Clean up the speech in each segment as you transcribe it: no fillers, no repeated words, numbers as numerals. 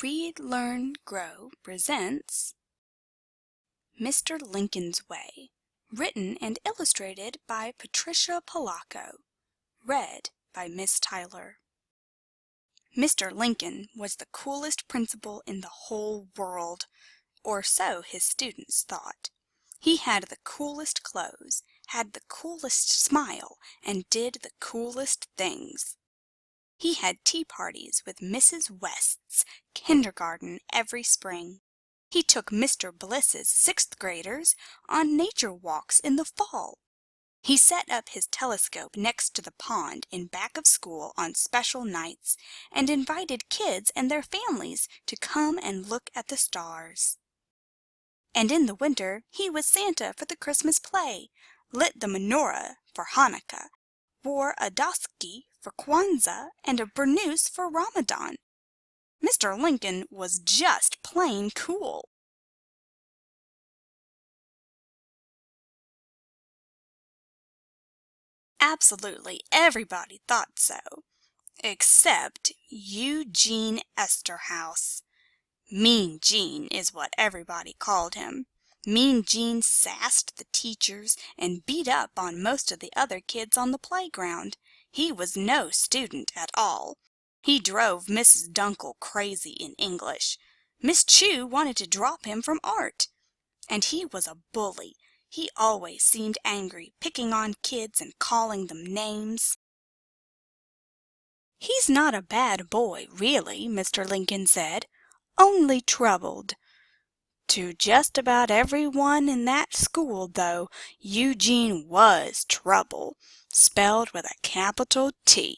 Read, Learn, Grow presents Mr. Lincoln's Way, written and illustrated by Patricia Palocca, read by Miss Tyler. Mr. Lincoln was the coolest principal in the whole world, or so his students thought. He had the coolest clothes, had the coolest smile, and did the coolest things. He had tea parties with Mrs. West's kindergarten every spring. He took Mr. Bliss's sixth graders on nature walks in the fall. He set up his telescope next to the pond in back of school on special nights and invited kids and their families to come and look at the stars. And in the winter he was Santa for the Christmas play, lit the menorah for Hanukkah, wore a dosky for Kwanzaa and a burnous for Ramadan. Mr. Lincoln was just plain cool. Absolutely everybody thought so, except Eugene Esterhaus. Mean Gene is what everybody called him. Mean Gene sassed the teachers and beat up on most of the other kids on the playground. He was no student at all. He drove Mrs. Dunkel crazy in English. Miss Chew wanted to drop him from art. And he was a bully. He always seemed angry, picking on kids and calling them names. "He's not a bad boy, really," Mr. Lincoln said, "only troubled." To just about everyone in that school, though, Eugene was trouble, spelled with a capital T.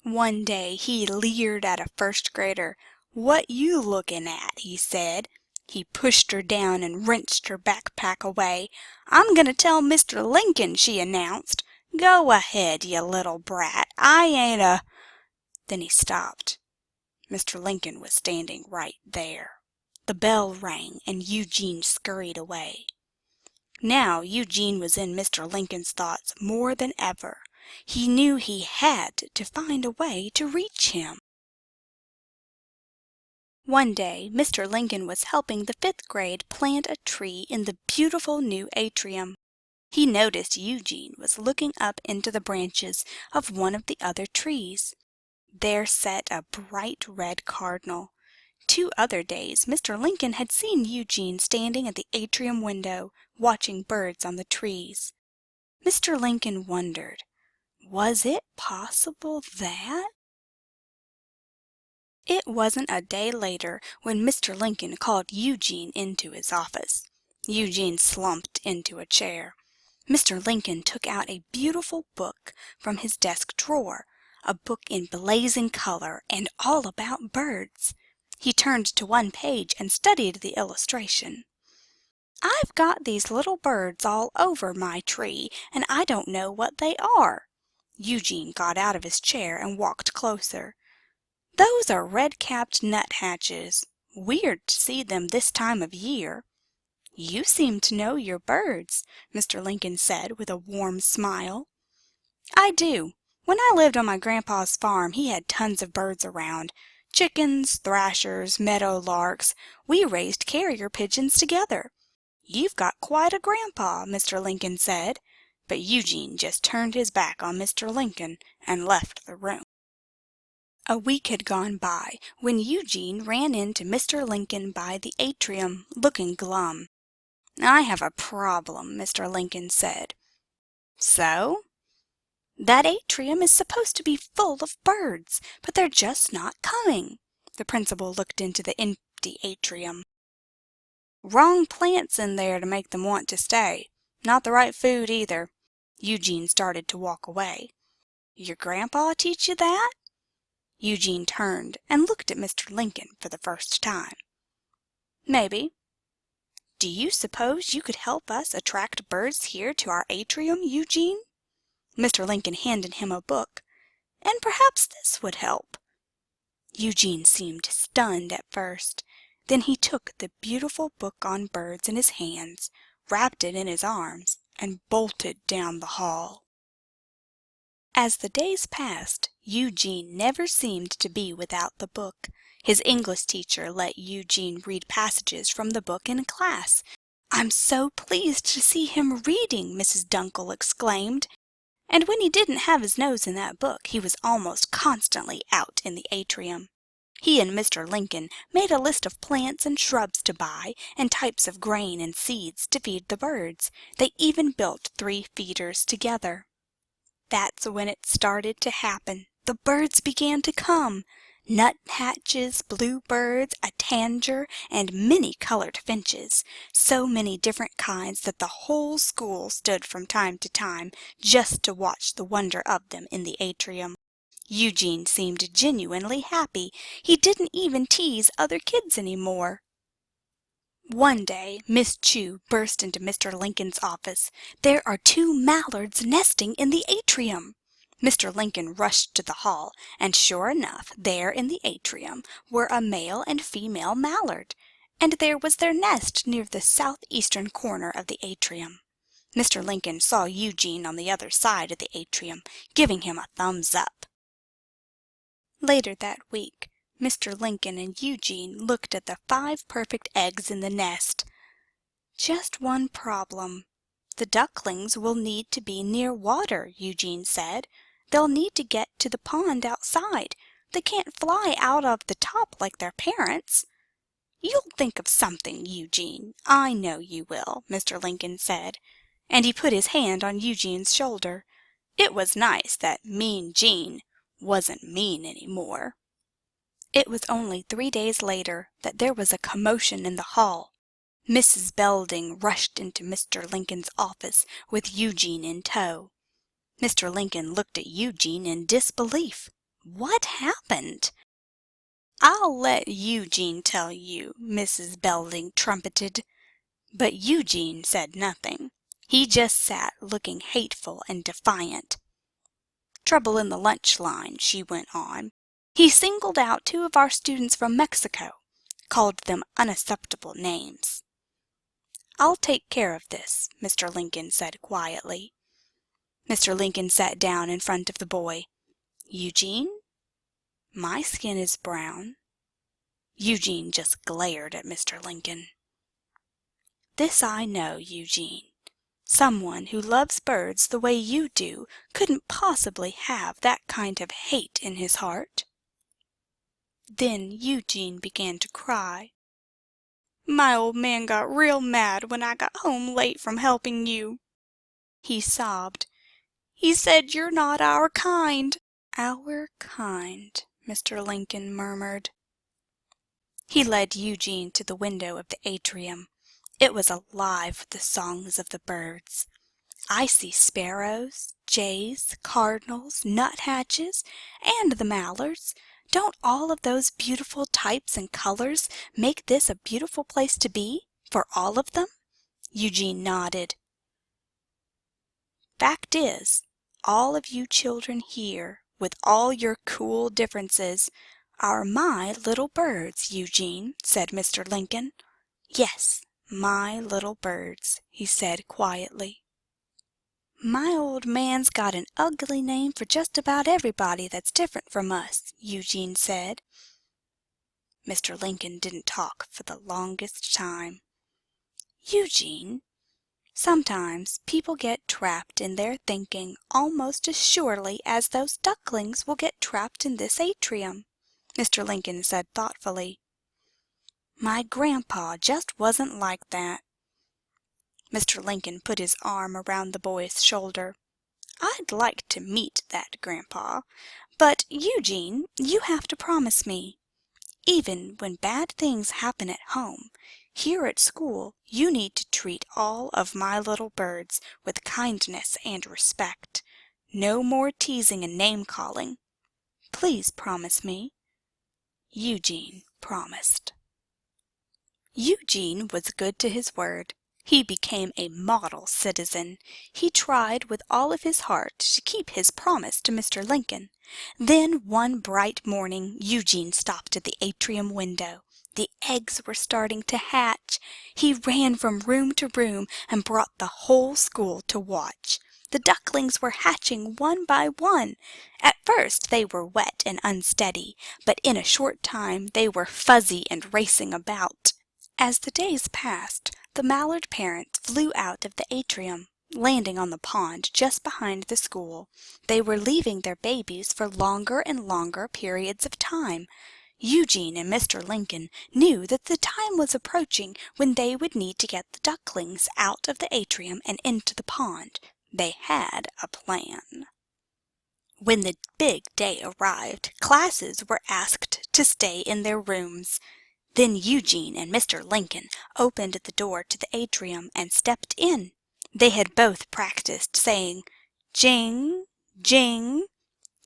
One day he leered at a first grader. "What you looking at?" he said. He pushed her down and wrenched her backpack away. "I'm going to tell Mr. Lincoln," she announced. "Go ahead, you little brat. I ain't a—" Then he stopped. Mr. Lincoln was standing right there. The bell rang, and Eugene scurried away. Now Eugene was in Mr. Lincoln's thoughts more than ever. He knew he had to find a way to reach him. One day Mr. Lincoln was helping the fifth grade plant a tree in the beautiful new atrium. He noticed Eugene was looking up into the branches of one of the other trees. There sat a bright red cardinal. 2 other days Mr. Lincoln had seen Eugene standing at the atrium window, watching birds on the trees. Mr. Lincoln wondered, was it possible that? It wasn't a day later when Mr. Lincoln called Eugene into his office. Eugene slumped into a chair. Mr. Lincoln took out a beautiful book from his desk drawer, a book in blazing color and all about birds. He turned to one page and studied the illustration. "I've got these little birds all over my tree, and I don't know what they are." Eugene got out of his chair and walked closer. "Those are red-capped nuthatches. Weird to see them this time of year." "You seem to know your birds," Mr. Lincoln said with a warm smile. "I do. When I lived on my grandpa's farm, he had tons of birds around. Chickens, thrashers, meadow larks. We raised carrier pigeons together." "You've got quite a grandpa," Mr. Lincoln said. But Eugene just turned his back on Mr. Lincoln and left the room. A week had gone by when Eugene ran into Mr. Lincoln by the atrium, looking glum. "I have a problem," Mr. Lincoln said. "So?" "That atrium is supposed to be full of birds, but they're just not coming." The principal looked into the empty atrium. "Wrong plants in there to make them want to stay. Not the right food either." Eugene started to walk away. "Your grandpa teach you that?" Eugene turned and looked at Mr. Lincoln for the first time. "Maybe." "Do you suppose you could help us attract birds here to our atrium, Eugene?" Mr. Lincoln handed him a book. "And perhaps this would help." Eugene seemed stunned at first. Then he took the beautiful book on birds in his hands, wrapped it in his arms, and bolted down the hall. As the days passed, Eugene never seemed to be without the book. His English teacher let Eugene read passages from the book in class. "I'm so pleased to see him reading," Mrs. Dunkel exclaimed. And when he didn't have his nose in that book, he was almost constantly out in the atrium. He and Mr. Lincoln made a list of plants and shrubs to buy, and types of grain and seeds to feed the birds. They even built 3 feeders together. That's when it started to happen. The birds began to come. Nuthatches, bluebirds, a tanager, and many-colored finches. So many different kinds that the whole school stood from time to time just to watch the wonder of them in the atrium. Eugene seemed genuinely happy. He didn't even tease other kids any more. One day Miss Chew burst into Mr. Lincoln's office. "There are 2 mallards nesting in the atrium." Mr. Lincoln rushed to the hall, and sure enough, there in the atrium were a male and female mallard, and there was their nest near the southeastern corner of the atrium. Mr. Lincoln saw Eugene on the other side of the atrium, giving him a thumbs up. Later that week, Mr. Lincoln and Eugene looked at the 5 perfect eggs in the nest. "Just one problem. The ducklings will need to be near water," Eugene said. "They'll need to get to the pond outside. They can't fly out of the top like their parents." "You'll think of something, Eugene. I know you will," Mr. Lincoln said, and he put his hand on Eugene's shoulder. It was nice that Mean Gene wasn't mean any more. It was only 3 days later that there was a commotion in the hall. Mrs. Belding rushed into Mr. Lincoln's office with Eugene in tow. Mr. Lincoln looked at Eugene in disbelief. What happened? "I'll let Eugene tell you," Mrs. Belding trumpeted. But Eugene said nothing. He just sat looking hateful and defiant. "Trouble in the lunch line," she went on. "He singled out 2 of our students from Mexico, called them unacceptable names." "I'll take care of this," Mr. Lincoln said quietly. Mr. Lincoln sat down in front of the boy. "Eugene, my skin is brown." Eugene just glared at Mr. Lincoln. "This I know, Eugene. Someone who loves birds the way you do couldn't possibly have that kind of hate in his heart." Then Eugene began to cry. "My old man got real mad when I got home late from helping you," he sobbed. "He said you're not our kind." "Our kind," Mr. Lincoln murmured. He led Eugene to the window of the atrium. It was alive with the songs of the birds. "I see sparrows, jays, cardinals, nuthatches, and the mallards. Don't all of those beautiful types and colors make this a beautiful place to be, for all of them?" Eugene nodded. "Fact is, all of you children here, with all your cool differences, are my little birds, Eugene," said Mr. Lincoln. "Yes, my little birds," he said quietly. "My old man's got an ugly name for just about everybody that's different from us," Eugene said. Mr. Lincoln didn't talk for the longest time. "Eugene, sometimes people get trapped in their thinking almost as surely as those ducklings will get trapped in this atrium," Mr. Lincoln said thoughtfully. "My grandpa just wasn't like that." Mr. Lincoln put his arm around the boy's shoulder. "I'd like to meet that grandpa. But, Eugene, you have to promise me. Even when bad things happen at home, here at school you need to treat all of my little birds with kindness and respect. No more teasing and name-calling. Please promise me." Eugene promised. Eugene was good to his word. He became a model citizen. He tried with all of his heart to keep his promise to Mr. Lincoln. Then one bright morning Eugene stopped at the atrium window. The eggs were starting to hatch. He ran from room to room and brought the whole school to watch. The ducklings were hatching one by one. At first they were wet and unsteady, but in a short time they were fuzzy and racing about. As the days passed, the mallard parents flew out of the atrium, landing on the pond just behind the school. They were leaving their babies for longer and longer periods of time. Eugene and Mr. Lincoln knew that the time was approaching when they would need to get the ducklings out of the atrium and into the pond. They had a plan. When the big day arrived, classes were asked to stay in their rooms. Then Eugene and Mr. Lincoln opened the door to the atrium and stepped in. They had both practiced saying, "Jing, jing,"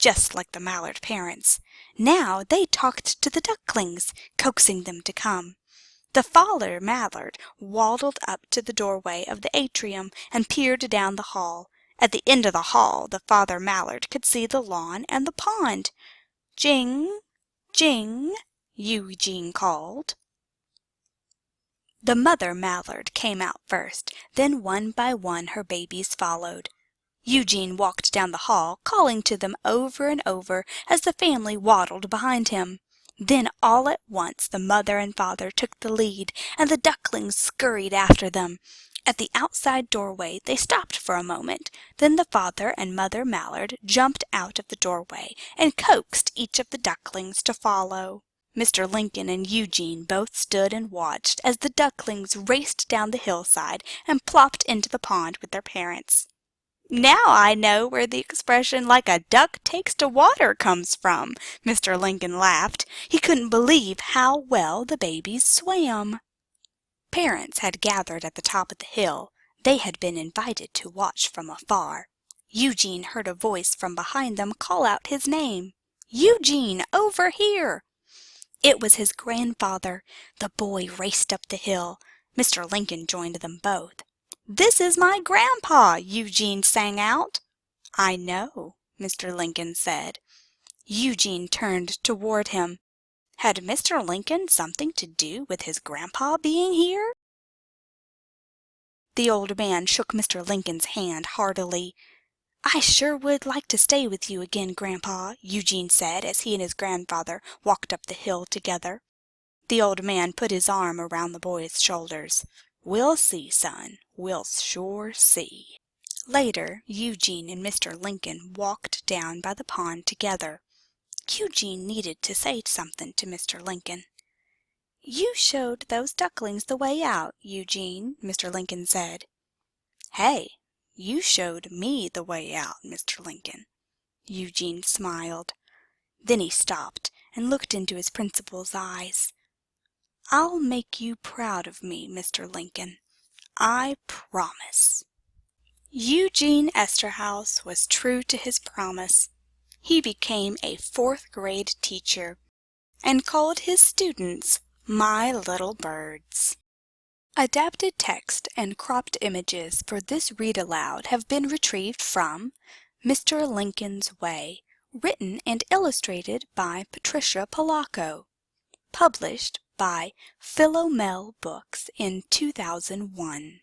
just like the mallard parents. Now they talked to the ducklings, coaxing them to come. The father mallard waddled up to the doorway of the atrium and peered down the hall. At the end of the hall the father mallard could see the lawn and the pond. "Jing, jing," Eugene called. The mother mallard came out first, then one by one her babies followed. Eugene walked down the hall, calling to them over and over as the family waddled behind him. Then all at once the mother and father took the lead, and the ducklings scurried after them. At the outside doorway they stopped for a moment. Then the father and mother mallard jumped out of the doorway and coaxed each of the ducklings to follow. Mr. Lincoln and Eugene both stood and watched as the ducklings raced down the hillside and plopped into the pond with their parents. "Now I know where the expression 'like a duck takes to water' comes from," Mr. Lincoln laughed. He couldn't believe how well the babies swam. Parents had gathered at the top of the hill. They had been invited to watch from afar. Eugene heard a voice from behind them call out his name. "Eugene, over here!" It was his grandfather. The boy raced up the hill. Mr. Lincoln joined them both. "This is my grandpa," Eugene sang out. "I know," Mr. Lincoln said. Eugene turned toward him. Had Mr. Lincoln something to do with his grandpa being here? The old man shook Mr. Lincoln's hand heartily. "I sure would like to stay with you again, Grandpa," Eugene said as he and his grandfather walked up the hill together. The old man put his arm around the boy's shoulders. "We'll see, son. We'll sure see." Later, Eugene and Mr. Lincoln walked down by the pond together. Eugene needed to say something to Mr. Lincoln. "You showed those ducklings the way out, Eugene," Mr. Lincoln said. "Hey, you showed me the way out, Mr. Lincoln." Eugene smiled. Then he stopped and looked into his principal's eyes. "I'll make you proud of me, Mr. Lincoln. I promise." Eugene Esterhaus was true to his promise. He became a fourth-grade teacher and called his students "my little birds." Adapted text and cropped images for this read-aloud have been retrieved from Mr. Lincoln's Way, written and illustrated by Patricia Palocca, published by Philomel Books in 2001.